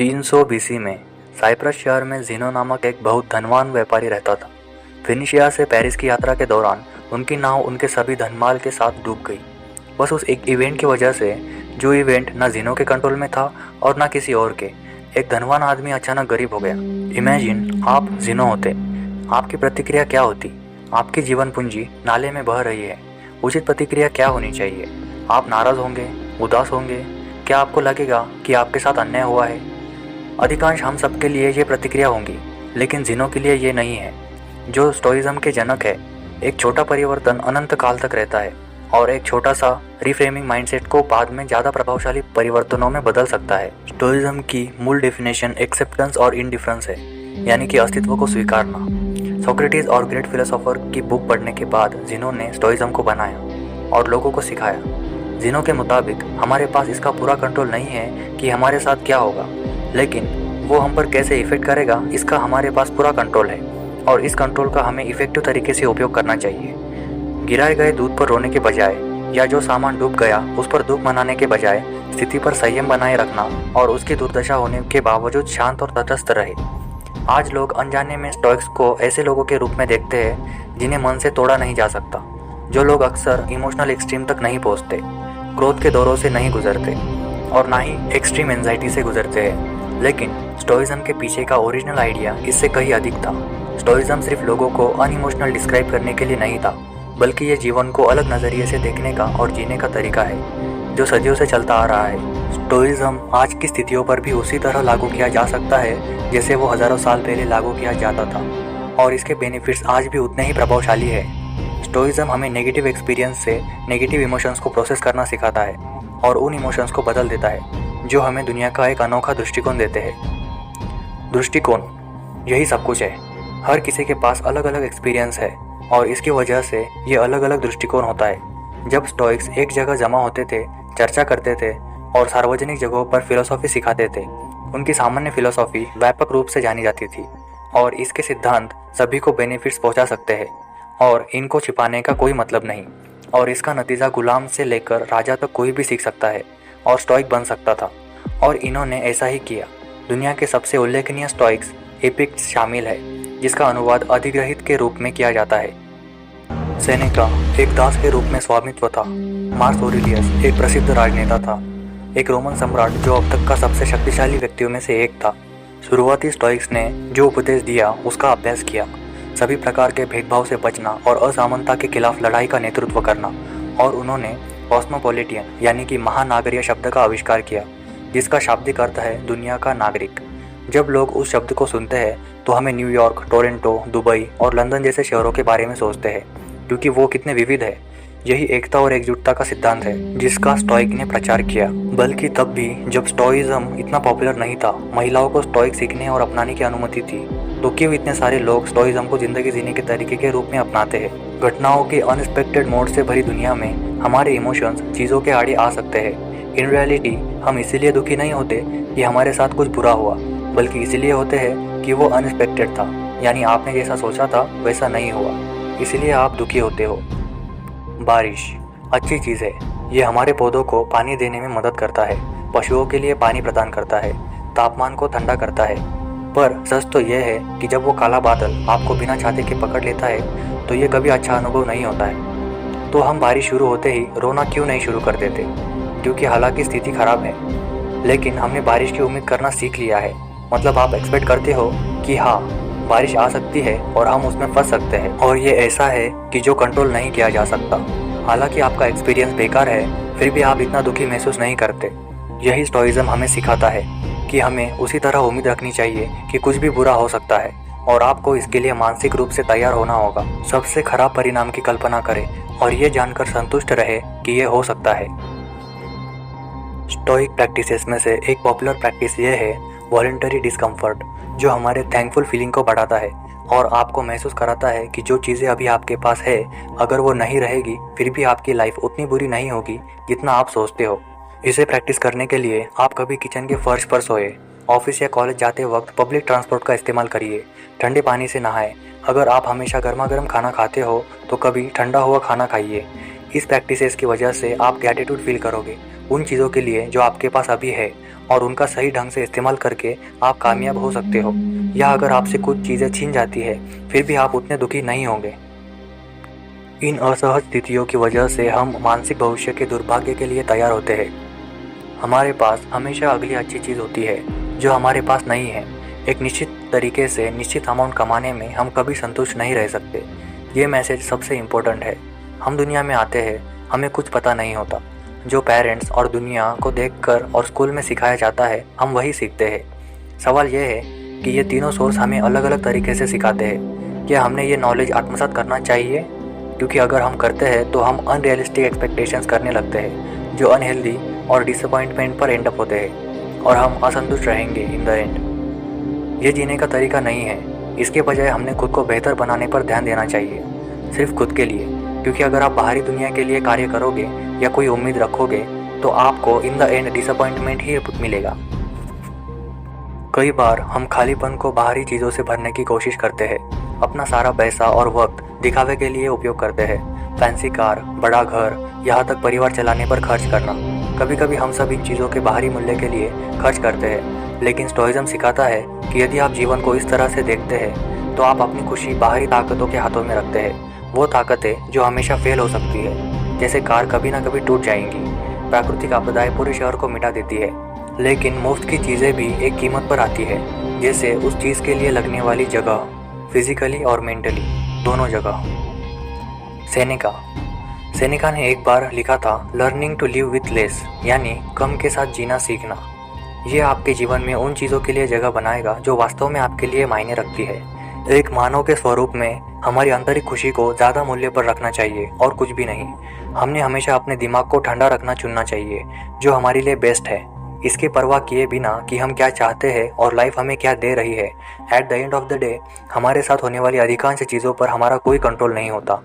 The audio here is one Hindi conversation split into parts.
300 बीसी में साइप्रस शहर में ज़ीनो नामक एक बहुत धनवान व्यापारी रहता था। फिनिशिया से पेरिस की यात्रा के दौरान उनकी नाव उनके सभी धनमाल के साथ डूब गई, बस उस एक इवेंट की वजह से, जो इवेंट न ज़ीनो के कंट्रोल में था और न किसी और के। एक धनवान आदमी अचानक गरीब हो गया। इमेजिन आप ज़ीनो होते, आपकी प्रतिक्रिया क्या होती? आपकी जीवन पूंजी नाले में बह रही है, उचित प्रतिक्रिया क्या होनी चाहिए? आप नाराज़ होंगे, उदास होंगे? क्या आपको लगेगा कि आपके साथ अन्याय हुआ है? अधिकांश हम सबके लिए ये प्रतिक्रिया होंगी, लेकिन ज़ीनो के लिए ये नहीं है, जो स्टोइज़म के जनक है। एक छोटा परिवर्तन अनंत काल तक रहता है और एक छोटा सा रिफ्रेमिंग माइंडसेट को बाद में ज़्यादा प्रभावशाली परिवर्तनों में बदल सकता है। स्टोइज़म की मूल डेफिनेशन एक्सेप्टेंस और इंडिफरेंस है, यानी कि अस्तित्व को स्वीकारना। सोक्रेटिस और ग्रेट फिलोसोफर की बुक पढ़ने के बाद ज़ीनो ने स्टोइज़म को बनाया और लोगों को सिखाया। ज़ीनो के मुताबिक हमारे पास इसका पूरा कंट्रोल नहीं है कि हमारे साथ क्या होगा, लेकिन वो हम पर कैसे इफ़ेक्ट करेगा इसका हमारे पास पूरा कंट्रोल है और इस कंट्रोल का हमें इफ़ेक्टिव तरीके से उपयोग करना चाहिए। गिराए गए दूध पर रोने के बजाय या जो सामान डूब गया उस पर दुख मनाने के बजाय स्थिति पर संयम बनाए रखना और उसकी दुर्दशा होने के बावजूद शांत और तटस्थ रहे। आज लोग अनजाने में स्टोइक्स को ऐसे लोगों के रूप में देखते हैं जिन्हें मन से तोड़ा नहीं जा सकता, जो लोग अक्सर इमोशनल एक्सट्रीम तक नहीं पहुँचते, क्रोध के दौरों से नहीं गुजरते और ना ही एक्सट्रीम एंजाइटी से गुजरते हैं। लेकिन स्टोइज़म के पीछे का ओरिजिनल आइडिया इससे कहीं अधिक था। स्टोइज़म सिर्फ लोगों को अनइमोशनल डिस्क्राइब करने के लिए नहीं था, बल्कि ये जीवन को अलग नज़रिए से देखने का और जीने का तरीका है जो सदियों से चलता आ रहा है। स्टोइज़म आज की स्थितियों पर भी उसी तरह लागू किया जा सकता है जैसे वो हज़ारों साल पहले लागू किया जाता था, और इसके बेनिफिट्स आज भी उतने ही प्रभावशाली है। स्टोइज़म हमें नेगेटिव एक्सपीरियंस से नेगेटिव इमोशंस को प्रोसेस करना सिखाता है और उन इमोशंस को बदल देता है जो हमें दुनिया का एक अनोखा दृष्टिकोण देते हैं। दृष्टिकोण, यही सब कुछ है। हर किसी के पास अलग अलग एक्सपीरियंस है और इसकी वजह से ये अलग अलग दृष्टिकोण होता है। जब स्टोइक्स एक जगह जमा होते थे, चर्चा करते थे और सार्वजनिक जगहों पर फिलोसॉफी सिखाते थे, उनकी सामान्य फिलोसॉफी व्यापक रूप से जानी जाती थी और इसके सिद्धांत सभी को बेनिफिट्स पहुंचा सकते हैं और इनको छिपाने का कोई मतलब नहीं, और इसका नतीजा गुलाम से लेकर राजा तक कोई भी सीख सकता है और स्टोइक बन सकता था, और इन्होंने ऐसा ही किया। दुनिया के सबसे उल्लेखनीय स्टोइक्स एपिक्स शामिल है, जिसका अनुवाद अधिग्रहित के रूप में किया जाता है। सेनेका एक दास के रूप में स्वामित्व था। मार्स ओरेलियस एक प्रसिद्ध राजनेता था, एक रोमन सम्राट जो अब तक का सबसे शक्तिशाली व्यक्तियों में से एक था। शुरुआती स्टोइक्स ने जो उपदेश दिया उसका अभ्यास किया, सभी प्रकार के भेदभाव से बचना और असमानता के खिलाफ लड़ाई का नेतृत्व करना, और उन्होंने कॉस्मोपॉलिटियन यानी कि महानागरीय शब्द का आविष्कार किया, जिसका शाब्दिक अर्थ है दुनिया का नागरिक। जब लोग उस शब्द को सुनते हैं तो हमें न्यूयॉर्क, टोरंटो, दुबई और लंदन जैसे शहरों के बारे में सोचते हैं, क्योंकि वो कितने विविध है। यही एकता और एकजुटता का सिद्धांत है जिसका स्टोइक ने प्रचार किया। बल्कि तब भी जब स्टोइज़म इतना पॉपुलर नहीं था, महिलाओं को स्टोइक सीखने और अपनाने की अनुमति थी, तो क्यों इतने सारे लोग स्टोइज़म को जिंदगी जीने के तरीके के रूप में अपनाते हैं। घटनाओं के अनएक्सपेक्टेड मोड से भरी दुनिया में हमारे इमोशंस चीज़ों के आड़े आ सकते हैं। इन रियलिटी हम इसीलिए दुखी नहीं होते कि हमारे साथ कुछ बुरा हुआ, बल्कि इसीलिए होते हैं कि वो अनएक्सपेक्टेड था, यानी आपने जैसा सोचा था वैसा नहीं हुआ, इसलिए आप दुखी होते हो। बारिश अच्छी चीज़ है, ये हमारे पौधों को पानी देने में मदद करता है, पशुओं के लिए पानी प्रदान करता है, तापमान को ठंडा करता है। पर सच तो यह है कि जब वो काला बादल आपको बिना छाते के पकड़ लेता है तो ये कभी अच्छा अनुभव नहीं होता है। तो हम बारिश शुरू होते ही रोना क्यों नहीं शुरू कर देते, क्योंकि हालांकि स्थिति खराब है, लेकिन हमने बारिश की उम्मीद करना सीख लिया है। मतलब आप एक्सपेक्ट करते हो कि हाँ, बारिश आ सकती है और हम उसमें फंस सकते हैं, और ये ऐसा है कि जो कंट्रोल नहीं किया जा सकता। हालांकि आपका एक्सपीरियंस बेकार है, फिर भी आप इतना दुखी महसूस नहीं करते। यही स्टोइज़म हमें सिखाता है कि हमें उसी तरह उम्मीद रखनी चाहिए कि कुछ भी बुरा हो सकता है और आपको इसके लिए मानसिक रूप से तैयार होना होगा। सबसे खराब परिणाम की कल्पना करें और ये जानकर संतुष्ट रहे कि ये हो सकता है। स्टोइक प्रैक्टिसेस में से एक पॉपुलर प्रैक्टिस ये है वॉलंटरी डिस्कम्फर्ट, जो हमारे थैंकफुल फीलिंग को बढ़ाता है और आपको महसूस कराता है कि जो चीज़ें अभी आपके पास है, अगर वो नहीं रहेगी फिर भी आपकी लाइफ उतनी बुरी नहीं होगी जितना आप सोचते हो। इसे प्रैक्टिस करने के लिए आप कभी किचन के फर्श पर सोए, ऑफिस या कॉलेज जाते वक्त पब्लिक ट्रांसपोर्ट का इस्तेमाल करिए, ठंडे पानी से नहाएं। अगर आप हमेशा गर्मा गर्म खाना खाते हो तो कभी ठंडा हुआ खाना खाइए। इस प्रैक्टिसेस की वजह से आप ग्रैटिट्यूड फील करोगे उन चीज़ों के लिए जो आपके पास अभी है, और उनका सही ढंग से इस्तेमाल करके आप कामयाब हो सकते हो। या अगर आपसे कुछ चीज़ें छीन जाती है फिर भी आप उतने दुखी नहीं होंगे। इन असहज स्थितियों की वजह से हम मानसिक भविष्य के दुर्भाग्य के लिए तैयार होते हैं। हमारे पास हमेशा अगली अच्छी चीज़ होती है जो हमारे पास नहीं है। एक निश्चित तरीके से निश्चित अमाउंट कमाने में हम कभी संतुष्ट नहीं रह सकते। ये मैसेज सबसे इम्पोर्टेंट है। हम दुनिया में आते हैं, हमें कुछ पता नहीं होता। जो पेरेंट्स और दुनिया को देखकर और स्कूल में सिखाया जाता है हम वही सीखते हैं। सवाल यह है कि ये तीनों सोर्स हमें अलग अलग तरीके से सिखाते हैं। क्या हमने ये नॉलेज आत्मसात करना चाहिए? क्योंकि अगर हम करते हैं तो हम अनरियलिस्टिक एक्सपेक्टेशंस करने लगते हैं जो अनहेल्दी और डिसअपॉइंटमेंट पर एंड अप होते हैं और हम असंतुष्ट रहेंगे इन द एंड। ये जीने का तरीका नहीं है। इसके बजाय हमने खुद को बेहतर बनाने पर ध्यान देना चाहिए, सिर्फ खुद के लिए। क्योंकि अगर आप बाहरी दुनिया के लिए कार्य करोगे या कोई उम्मीद रखोगे तो आपको इन द एंड डिसअपॉइंटमेंट ही मिलेगा। कई बार हम खालीपन को बाहरी चीज़ों से भरने की कोशिश करते हैं। अपना सारा पैसा और वक्त दिखावे के लिए उपयोग करते हैं। फैंसी कार, बड़ा घर, यहाँ तक परिवार चलाने पर खर्च करना। कभी कभी हम सब इन चीज़ों के बाहरी मूल्य के लिए खर्च करते हैं। लेकिन स्टोइज्म सिखाता है कि यदि आप जीवन को इस तरह से देखते हैं तो आप अपनी खुशी बाहरी ताकतों के हाथों में रखते हैं। वो ताकतें जो हमेशा फेल हो सकती है, जैसे कार कभी ना कभी टूट जाएंगी, प्राकृतिक आपदाएं पूरे शहर को मिटा देती है। लेकिन मुफ्त की चीज़ें भी एक कीमत पर आती है, जैसे उस चीज़ के लिए लगने वाली जगह, फिजिकली और मेंटली, दोनों जगह। सेनेका ने एक बार लिखा था, learning to live with less, यानी कम के साथ जीना सीखना। ये आपके जीवन में उन चीज़ों के लिए जगह बनाएगा जो वास्तव में आपके लिए मायने रखती है। एक मानव के स्वरूप में हमारी आंतरिक खुशी को ज़्यादा मूल्य पर रखना चाहिए और कुछ भी नहीं। हमने हमेशा अपने दिमाग को ठंडा रखना चुनना चाहिए, जो हमारे लिए बेस्ट है, इसकी परवाह किए बिना कि हम क्या चाहते हैं और लाइफ हमें क्या दे रही है। At the end of the day हमारे साथ होने वाली अधिकांश चीज़ों पर हमारा कोई कंट्रोल नहीं होता,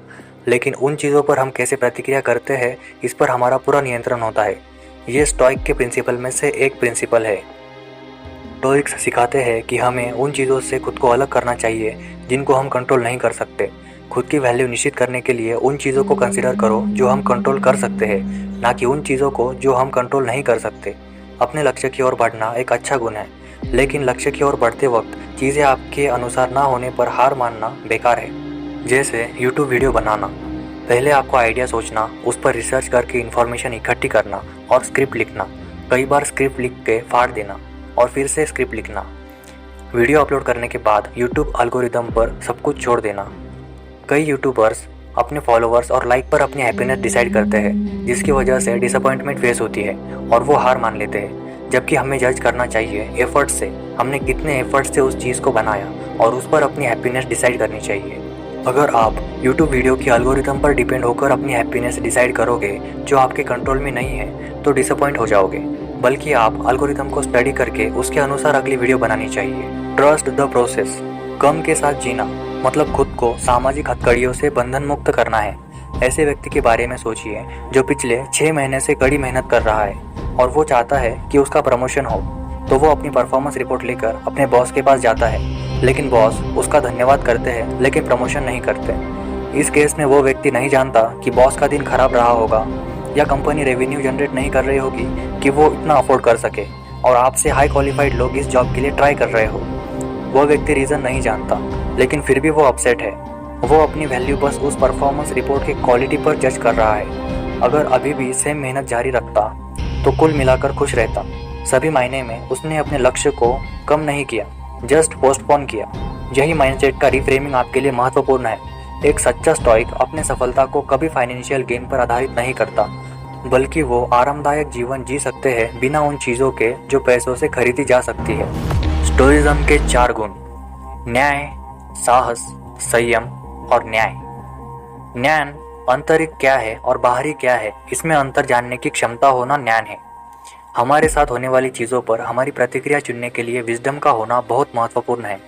लेकिन उन चीज़ों पर हम कैसे प्रतिक्रिया करते हैं इस पर हमारा पूरा नियंत्रण होता है। ये स्टोइक के प्रिंसिपल में से एक प्रिंसिपल है। स्टोइक्स सिखाते हैं कि हमें उन चीज़ों से खुद को अलग करना चाहिए जिनको हम कंट्रोल नहीं कर सकते। खुद की वैल्यू निश्चित करने के लिए उन चीज़ों को कंसिडर करो जो हम कंट्रोल कर सकते हैं, ना कि उन चीज़ों को जो हम कंट्रोल नहीं कर सकते। अपने लक्ष्य की ओर बढ़ना एक अच्छा गुण है, लेकिन लक्ष्य की ओर बढ़ते वक्त चीज़ें आपके अनुसार ना होने पर हार मानना बेकार है। जैसे यूट्यूब वीडियो बनाना, पहले आपको आइडिया सोचना, उस पर रिसर्च करके इन्फॉर्मेशन इकट्ठी करना और स्क्रिप्ट लिखना। कई बार स्क्रिप्ट लिख के फाड़ देना और फिर से स्क्रिप्ट लिखना। वीडियो अपलोड करने के बाद यूट्यूब एल्गोरिदम पर सब कुछ छोड़ देना। कई यूट्यूबर्स अपने फॉलोअर्स और लाइक पर अपनी हैप्पीनेस डिसाइड करते हैं, जिसकी वजह से डिसअपॉइंटमेंट फेस होती है और वो हार मान लेते हैं। जबकि हमें जज करना चाहिए एफर्ट से, हमने कितने एफर्ट से उस चीज़ को बनाया और उस पर अपनी हैप्पीनेस डिसाइड करनी चाहिए। अगर आप YouTube वीडियो की एल्गोरिदम पर डिपेंड होकर अपनी हैप्पीनेस डिसाइड करोगे जो आपके कंट्रोल में नहीं है तो डिसअपॉइंट हो जाओगे। बल्कि आप एल्गोरिदम को स्टडी करके उसके अनुसार अगली वीडियो बनानी चाहिए। Trust the process. कम के साथ जीना मतलब खुद को सामाजिक हथकड़ियों से बंधन मुक्त करना है। ऐसे व्यक्ति के बारे में सोचिए जो पिछले 6 महीने से कड़ी मेहनत कर रहा है और वो चाहता है कि उसका प्रमोशन हो, तो वो अपनी परफॉर्मेंस रिपोर्ट लेकर अपने बॉस के पास जाता है, लेकिन बॉस उसका धन्यवाद करते हैं लेकिन प्रमोशन नहीं करते। इस केस में वो व्यक्ति नहीं जानता कि बॉस का दिन खराब रहा होगा या कंपनी रेवेन्यू जनरेट नहीं कर रही होगी कि वो इतना अफोर्ड कर सके और आपसे हाई क्वालिफाइड लोग इस जॉब के लिए ट्राई कर रहे हो। वो व्यक्ति रीज़न नहीं जानता, लेकिन फिर भी वो अपसेट है। वो अपनी वैल्यू बस उस परफॉर्मेंस रिपोर्ट की क्वालिटी पर जज कर रहा है। अगर अभी भी सेम मेहनत जारी रखता तो कुल मिलाकर खुश रहता। सभी मायने में उसने अपने लक्ष्य को कम नहीं किया, जस्ट पोस्टपोन किया। यही माइंडसेट का रिफ्रेमिंग आपके लिए महत्वपूर्ण है। एक सच्चा स्टोइक अपने सफलता को कभी फाइनेंशियल गेन पर आधारित नहीं करता, बल्कि वो आरामदायक जीवन जी सकते हैं बिना उन चीज़ों के जो पैसों से खरीदी जा सकती है। स्टोइज्म के 4 गुण: न्याय, साहस, संयम और न्याय। ज्ञान आंतरिक क्या है और बाहरी क्या है, इसमें अंतर जानने की क्षमता होना ज्ञान है। हमारे साथ होने वाली चीज़ों पर हमारी प्रतिक्रिया चुनने के लिए विजडम का होना बहुत महत्वपूर्ण है।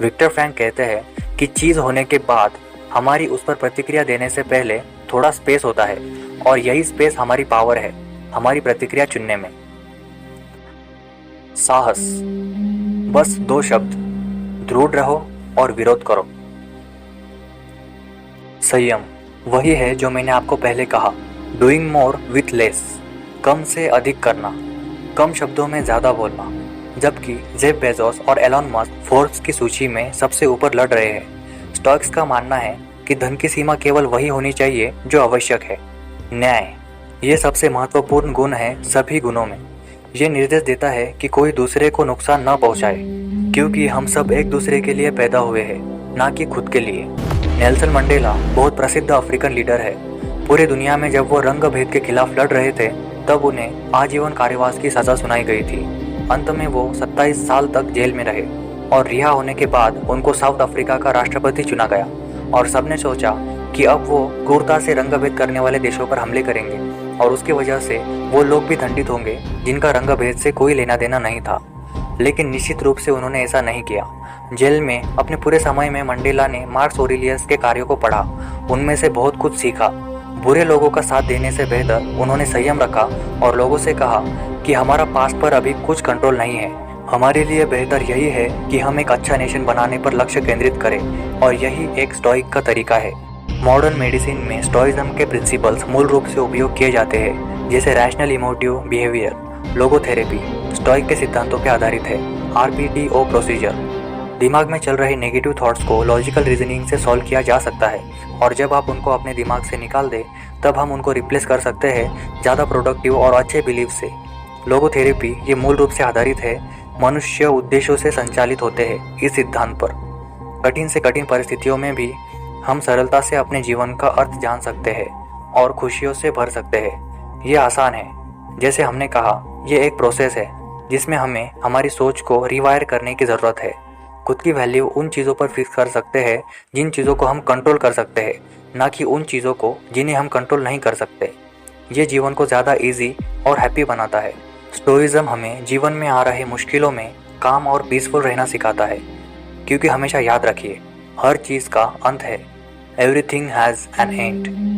विक्टर फ्रैंक कहते हैं कि चीज़ होने के बाद हमारी उस पर प्रतिक्रिया देने से पहले थोड़ा स्पेस होता है और यही स्पेस हमारी पावर है, हमारी प्रतिक्रिया चुनने में। साहस, बस 2 शब्द: दृढ़ रहो और विरोध करो। संयम, वही है जो मैंने आपको पहले कहा, डूइंग मोर विथ लेस, कम से अधिक करना। कम शब्दों में ज़्यादा बोलना। जबकि जेफ बेजोस और एलन मस्क फोर्ब्स की सूची में सबसे ऊपर लड़ रहे हैं। स्टोइक्स का मानना है कि धन की सीमा केवल वही होनी चाहिए जो आवश्यक है। न्याय, ये सबसे महत्वपूर्ण गुण है सभी गुणों में। ये निर्देश देता है कि कोई दूसरे को नुकसान न पहुंचाए, क्योंकि हम सब एक दूसरे के लिए पैदा हुए हैं, ना कि खुद के लिए। नेल्सन मंडेला बहुत प्रसिद्ध अफ्रीकन लीडर है। पूरी दुनिया में जब वो रंग भेद के खिलाफ लड़ रहे थे तब उन्हें आजीवन कारावास की सजा सुनाई गई थी। अंत में वो 27 साल तक जेल में रहे और रिहा होने के बाद उनको साउथ अफ्रीका का राष्ट्रपति चुना गया और सबने सोचा कि अब वो क्रूरता से रंग भेद करने वाले देशों पर हमले करेंगे और उसकी वजह से वो लोग भी दंडित होंगे जिनका रंग भेद से कोई लेना देना नहीं था। लेकिन निश्चित रूप से उन्होंने ऐसा नहीं किया। जेल में अपने पूरे समय में मंडेला ने मार्कस ऑरेलियस के कार्यों को पढ़ा, उनमें से बहुत कुछ सीखा। बुरे लोगों का साथ देने से बेहतर उन्होंने संयम रखा और लोगों से कहा कि हमारा पास पर अभी कुछ कंट्रोल नहीं है, हमारे लिए बेहतर यही है कि हम एक अच्छा नेशन बनाने पर लक्ष्य केंद्रित करें, और यही एक स्टोइक का तरीका है। मॉडर्न मेडिसिन में स्टोइज्म के प्रिंसिपल्स मूल रूप से उपयोग किए जाते हैं, जैसे rational emotive behaviour, logotherapy stoic के सिद्धांतों पर आधारित है। RPTO प्रोसीजर, दिमाग में चल रहे नेगेटिव थॉट्स को लॉजिकल रीजनिंग से सॉल्व किया जा सकता है, और जब आप उनको अपने दिमाग से निकाल दें तब हम उनको रिप्लेस कर सकते हैं ज़्यादा प्रोडक्टिव और अच्छे बिलीव से। लोगोथेरेपी ये मूल रूप से आधारित है, मनुष्य उद्देश्यों से संचालित होते हैं इस सिद्धांत पर। कठिन से कठिन परिस्थितियों में भी हम सरलता से अपने जीवन का अर्थ जान सकते हैं और खुशियों से भर सकते हैं। ये आसान है, जैसे हमने कहा, ये एक प्रोसेस है जिसमें हमें हमारी सोच को रिवायर करने की ज़रूरत है। खुद की वैल्यू उन चीज़ों पर फिक्स कर सकते हैं जिन चीज़ों को हम कंट्रोल कर सकते हैं, ना कि उन चीज़ों को जिन्हें हम कंट्रोल नहीं कर सकते। ये जीवन को ज़्यादा इजी और हैप्पी बनाता है। स्टोइज्म हमें जीवन में आ रहे मुश्किलों में काम और पीसफुल रहना सिखाता है, क्योंकि हमेशा याद रखिए, हर चीज़ का अंत है। Everything has an and.